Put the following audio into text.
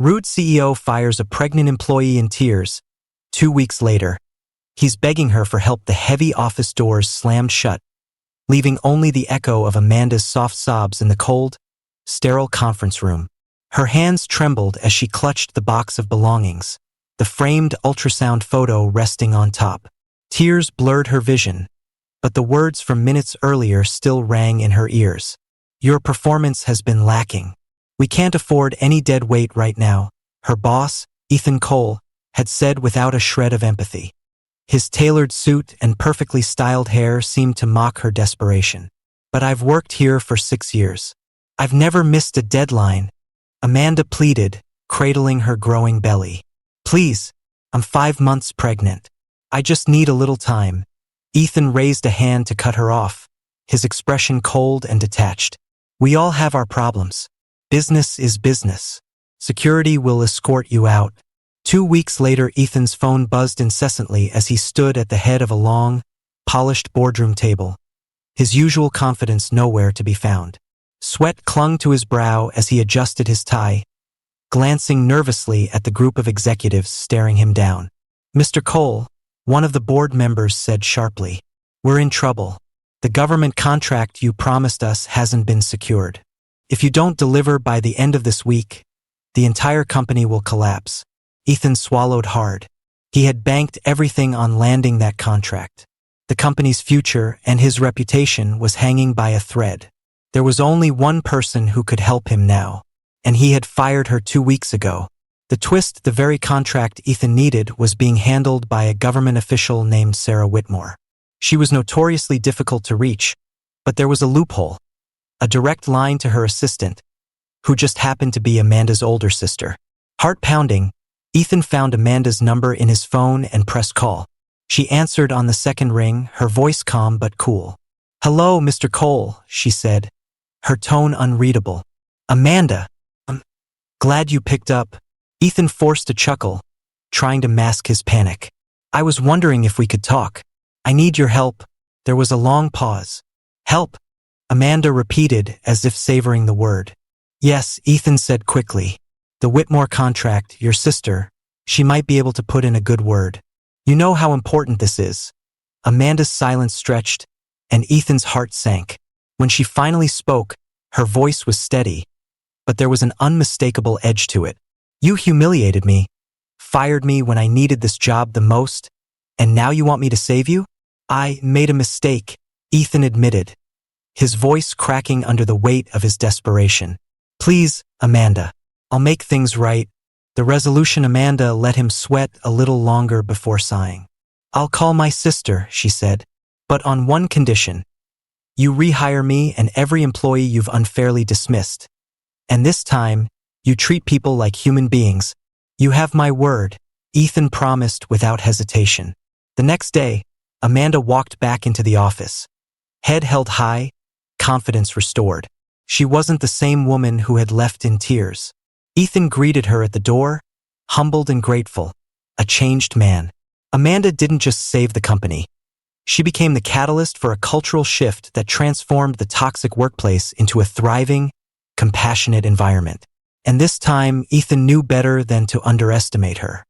Rude CEO fires a pregnant employee in tears. 2 weeks later, he's begging her for help. The heavy office doors slammed shut, leaving only the echo of Amanda's soft sobs in the cold, sterile conference room. Her hands trembled as she clutched the box of belongings, the framed ultrasound photo resting on top. Tears blurred her vision, but the words from minutes earlier still rang in her ears. Your performance has been lacking. We can't afford any dead weight right now, her boss, Ethan Cole, had said without a shred of empathy. His tailored suit and perfectly styled hair seemed to mock her desperation. But I've worked here for 6 years. I've never missed a deadline, Amanda pleaded, cradling her growing belly. Please, I'm 5 months pregnant. I just need a little time. Ethan raised a hand to cut her off, his expression cold and detached. We all have our problems. Business is business. Security will escort you out. 2 weeks later, Ethan's phone buzzed incessantly as he stood at the head of a long, polished boardroom table, his usual confidence nowhere to be found. Sweat clung to his brow as he adjusted his tie, glancing nervously at the group of executives staring him down. Mr. Cole, one of the board members said sharply, we're in trouble. The government contract you promised us hasn't been secured. If you don't deliver by the end of this week, the entire company will collapse. Ethan swallowed hard. He had banked everything on landing that contract. The company's future and his reputation was hanging by a thread. There was only one person who could help him now, and he had fired her 2 weeks ago. The twist, the very contract Ethan needed was being handled by a government official named Sarah Whitmore. She was notoriously difficult to reach, but there was a loophole, a direct line to her assistant, who just happened to be Amanda's older sister. Heart pounding, Ethan found Amanda's number in his phone and pressed call. She answered on the second ring, her voice calm but cool. Hello, Mr. Cole, she said, her tone unreadable. Amanda, I'm glad you picked up. Ethan forced a chuckle, trying to mask his panic. I was wondering if we could talk. I need your help. There was a long pause. Help? Amanda repeated as if savoring the word. Yes, Ethan said quickly. The Whitmore contract, your sister, she might be able to put in a good word. You know how important this is. Amanda's silence stretched, and Ethan's heart sank. When she finally spoke, her voice was steady, but there was an unmistakable edge to it. You humiliated me, fired me when I needed this job the most, and now you want me to save you? I made a mistake, Ethan admitted, his voice cracking under the weight of his desperation. Please, Amanda, I'll make things right. The resolution Amanda let him sweat a little longer before sighing. I'll call my sister, she said, but on one condition. You rehire me and every employee you've unfairly dismissed. And this time, you treat people like human beings. You have my word, Ethan promised without hesitation. The next day, Amanda walked back into the office. Head held high, confidence restored. She wasn't the same woman who had left in tears. Ethan greeted her at the door, humbled and grateful, a changed man. Amanda didn't just save the company. She became the catalyst for a cultural shift that transformed the toxic workplace into a thriving, compassionate environment. And this time, Ethan knew better than to underestimate her.